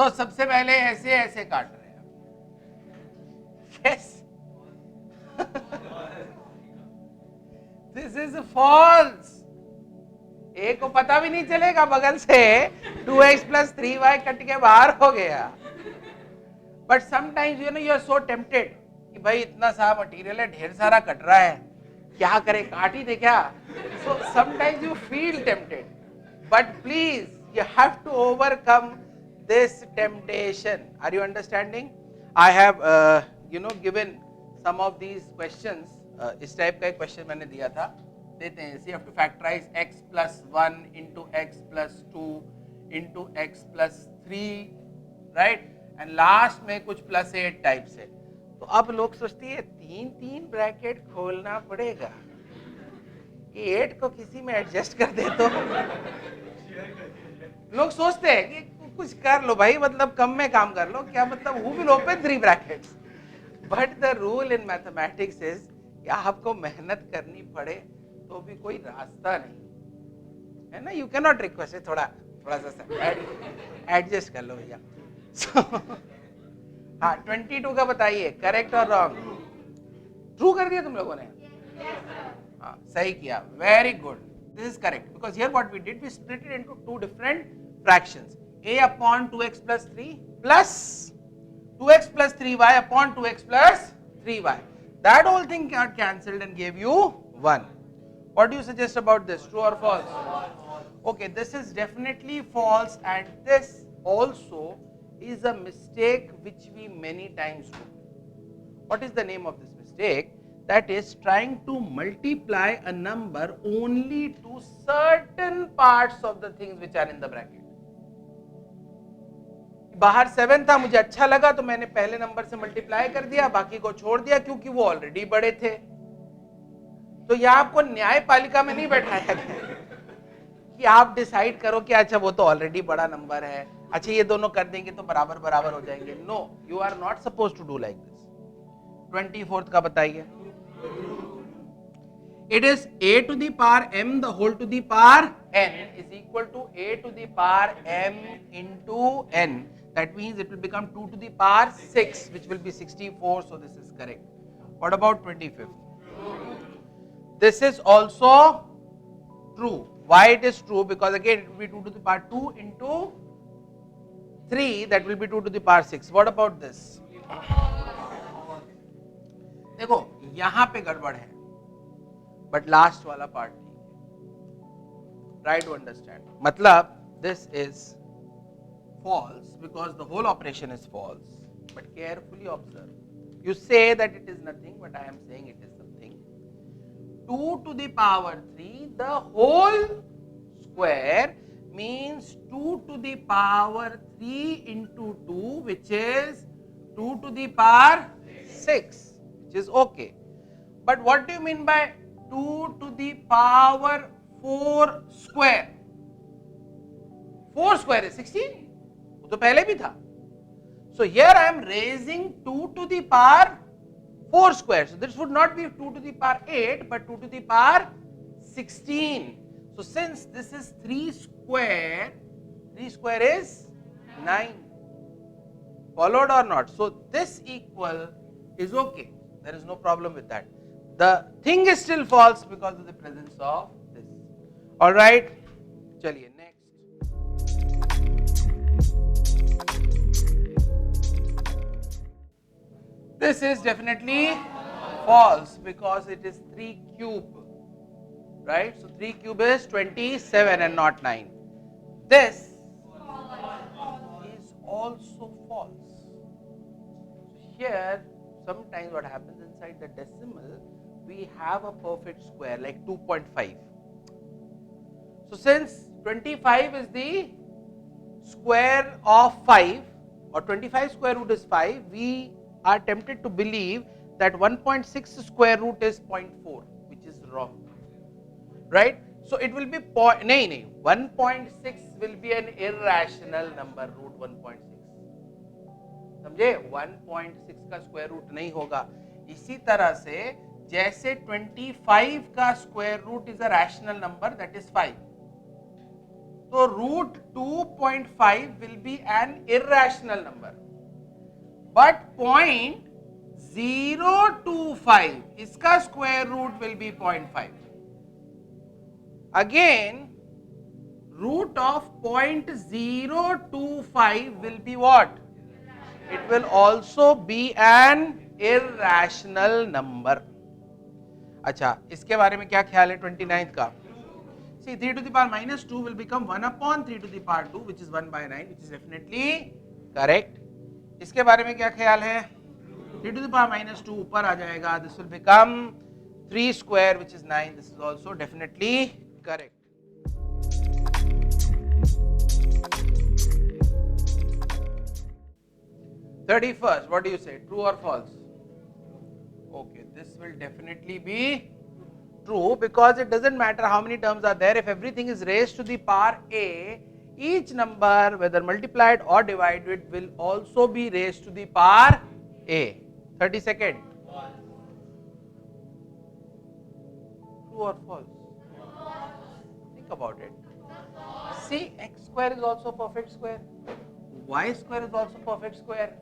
तो सबसे पहले ऐसे ऐसे काट रहे हैं। Yes, this is false. A को पता भी नहीं चलेगा बगल से 2x + 3y कट के बाहर हो गया। But sometimes you are so tempted कि भाई इतना सा मटेरियल है, ढेर सारा कट रहा है, क्या करे, काट ही दे क्या। So sometimes you feel tempted, but please you have to overcome this temptation. Are you understanding? I have given some of these questions. इस टाइप का एक क्वेश्चन मैंने दिया था, देते हैं। You have to factorise x + 1 * x + 2 * x + 3, right, and last में कुछ +8 टाइप से। तो अब लोग सोचते हैं 3 ब्रैकेट खोलना पड़ेगा, ये 8 को किसी में एडजस्ट कर दे तो। लोग सोचते हैं कि कुछ कर लो भाई, मतलब कम में काम कर लो, क्या मतलब who will open 3 brackets? But the rule in mathematics is कि आपको मेहनत करनी पड़े तो भी कोई रास्ता नहीं है ना। यू कैन नॉट रिक्वेस्ट, थोड़ा सा एडजस्ट कर लो भैया। हाँ, 22 का बताइए, करेक्ट और रॉन्ग? ट्रू कर दिया तुम लोगों ने? हाँ, सही किया, very good, this is correct, because here what we did, we split it into 2 different fractions, a/2x + 3 plus 2x + 3y upon 2x + 3y. That whole thing got cancelled and gave you 1. What do you suggest about this? True or false? Okay, this is definitely false, and this also is a mistake which we many times do. What is the name of this mistake? That is trying to multiply a number only to certain parts of the things which are in the bracket. बाहर 7 था, मुझे अच्छा लगा तो मैंने पहले number से multiply कर दिया, बाकी को छोड़ दिया क्योंकि वो ऑलरेडी बड़े थे। तो यह आपको न्यायपालिका में नहीं बैठाया गया कि आप डिसाइड करो कि अच्छा वो तो ऑलरेडी बड़ा नंबर है, अच्छा ये दोनों कर देंगे तो बराबर बराबर हो जाएंगे। No, you are not suppose to do like this. 24th का बताइए। It is a to the power m the whole to the power n is equal to a to the power m into n. That means it will become 2 to the power 6, which will be 64. So this is correct. What about 25th? This is also true. Why it is true? Because again it will be 2 to the power 2 into 3. That will be 2 to the power 6. What about this? देखो यहाँ पे गड़बड़ है, but last वाला part ठीक है. Try to understand. मतलब this is false because the whole operation is false. But carefully observe. You say that it is nothing, but I am saying it is something. 2 to the power 3, the whole square means 2 to the power 3 into 2, which is 2 to the power 6, which is okay. But what do you mean by 2 to the power 4 square? 4 square is 16. वो तो पहले भी था. So here I am raising 2 to the power 4 square. So this would not be 2 to the power 8, but 2 to the power 16. So since this is 3 square is 9. Followed or not? So this equal is okay. There is no problem with that. The thing is still false because of the presence of this. All right. चलिए next. This is definitely false because it is 3 cube, right? So 3 cube is 27 and not 9. This is also false. Here, sometimes what happens inside the decimal, we have a perfect square like 2.5. So since 25 is the square of 5, or 25 square root is 5, we are tempted to believe that 1.6 square root is 0.4, which is wrong, right? So it will be 1.6 will be an irrational number, root 1.6. समझे? 1.6 का square root नहीं होगा. इसी तरह से जैसे 25 का square root is a rational number, that is 5. So root 2.5 will be an irrational number. But 0.025, इसका square root will be 0.5. Again, root of 0.025 will be what? It will also be an irrational number. अच्छा, इसके बारे में क्या ख्याल है 29th का? See, 3 to the power minus 2 will become 1 upon 3 to the power 2, which is 1 by 9, which is definitely correct. इसके बारे में क्या ख्याल है? 3 to the power minus 2 ऊपर आ जाएगा. This will become 3 square, which is 9. This is also definitely correct. Thirty-first, what do you say? True or false? Okay, this will definitely be true because it doesn't matter how many terms are there. If everything is raised to the power a, each number, whether multiplied or divided, will also be raised to the power a. 32nd. True or false? Think about it. See, x square is also perfect square. Y square is also perfect square.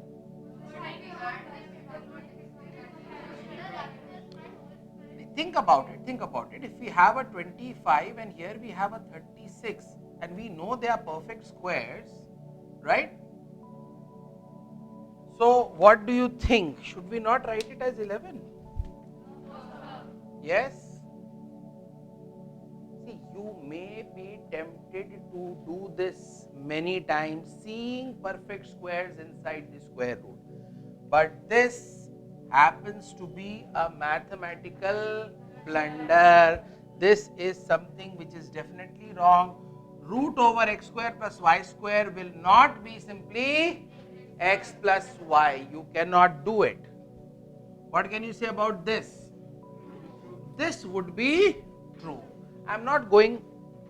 Think about it. Think about it. If we have a 25 and here we have a 36 and we know they are perfect squares, right? So what do you think? Should we not write it as 11? Yes? See, you may be tempted to do this many times, seeing perfect squares inside the square root. But this happens to be a mathematical blunder. This is something which is definitely wrong. Root over x square plus y square will not be simply x plus y. You cannot do it. What can you say about this? This would be true. I am not going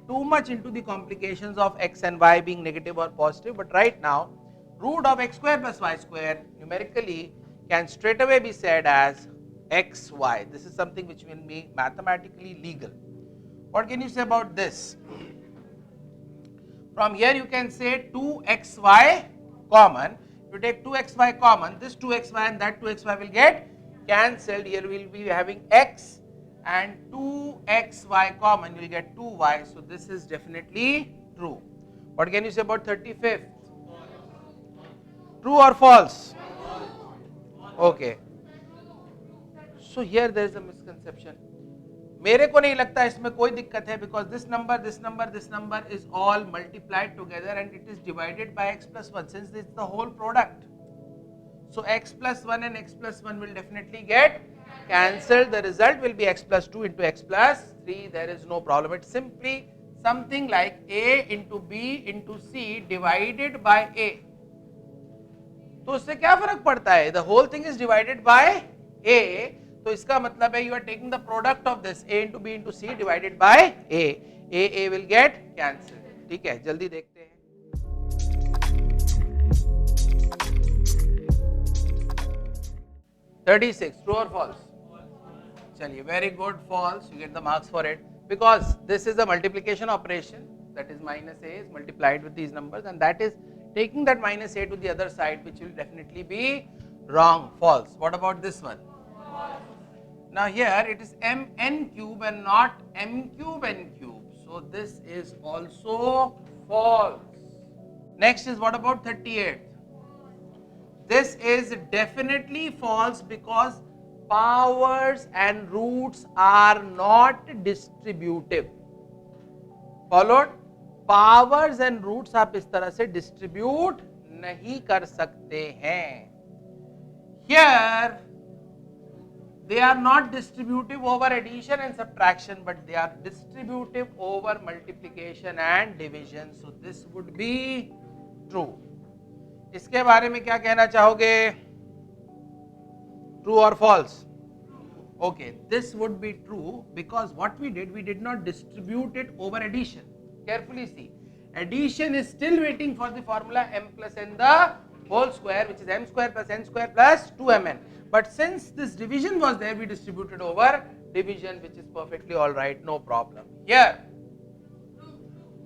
too much into the complications of x and y being negative or positive, but right now, root of x square plus y square numerically can straight away be said as xy. This is something which will be mathematically legal. What can you say about this? From here you can say 2xy common. If you take 2xy common, this 2xy and that 2xy will get cancelled. Here we will be having x and 2xy common, you will get 2y. So this is definitely true. What can you say about 35th? True or false? Okay. So here there is a misconception. मेरे को नहीं लगता इसमें कोई दिक्कत है because this number is all multiplied together and it is divided by x plus 1 since this is the whole product. So x plus 1 and x plus 1 will definitely get cancelled. The result will be x plus 2 into x plus 3. There is no problem. It's simply something like a into b into c divided by a. तो उससे क्या फर्क पड़ता है? The whole thing is divided by a. तो इसका मतलब है you are taking the product of this a into b into c divided by a. A will get cancelled. ठीक है, जल्दी देखते हैं. $36, true or false? चलिए, very good, false. You get the marks for it because this is a multiplication operation. That is minus a is multiplied with these numbers, and that is taking that minus a to the other side, which will definitely be wrong, false. What about this one? Now here it is mn cube and not m cube n cube. So this is also false. Next is what about 38? This is definitely false because powers and roots are not distributive. Followed? Powers and roots आप इस तरह से distribute नहीं कर सकते हैं. Here they are not distributive over addition and subtraction, but they are distributive over multiplication and division. So this would be true. इसके बारे में क्या कहना चाहोगे? True or false? Okay, this would be true because what we did not distribute it over addition. Carefully see. Addition is still waiting for the formula m plus n the whole square, which is m square plus n square plus 2mn. But since this division was there, we distributed over division, which is perfectly all right, no problem. Here,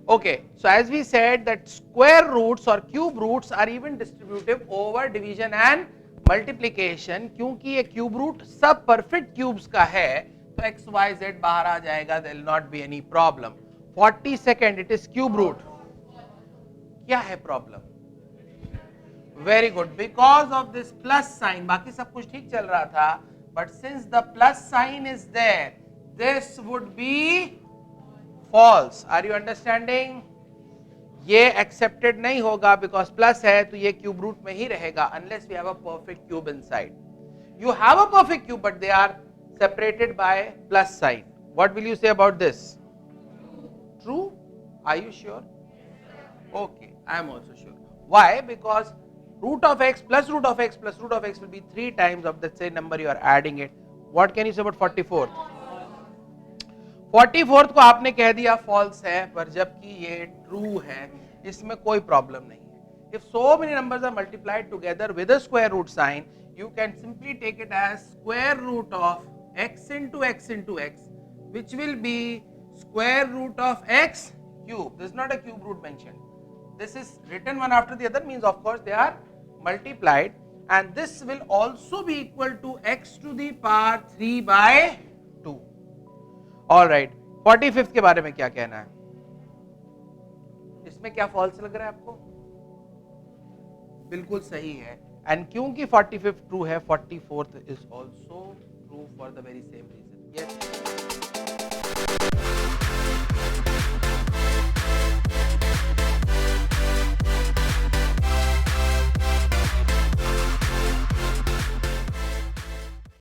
Okay, so as we said that square roots or cube roots are even distributive over division and multiplication. क्योंकि ये cube root सब perfect cubes का है, तो x, y, z बाहर आ जाएगा, there will not be any problem. 42nd, it is cube root. क्या है problem? Very good, because of this plus sign, बाकी सब कुछ ठीक चल रहा था, but since the plus sign is there, this would be false. Are you understanding? ये accepted नहीं होगा because plus है तो ये cube root में ही रहेगा unless we have a perfect cube inside. You have a perfect cube but they are separated by plus sign. What will you say about this? True? Are you sure? Okay, I am also sure. Why? Because root of x plus root of x plus root of x will be 3 times of the same number you are adding it. What can you say about 44th? 44th को आपने कह दिया false है, पर जबकि ये true है, इसमें कोई problem नहीं है. If so many numbers are multiplied together with a square root sign, you can simply take it as square root of x into x into x, which will be square root of x cube. This is not a cube root mentioned. This is written one after the other, means of course they are multiplied, and this will also be equal to x to the power 3 by 2. All right, 45th के बारे में क्या कहना है? इसमें क्या false लग रहा है आपको? बिल्कुल सही है, and क्योंकि 45th true है, 44th is also true for the very same reason. Yes.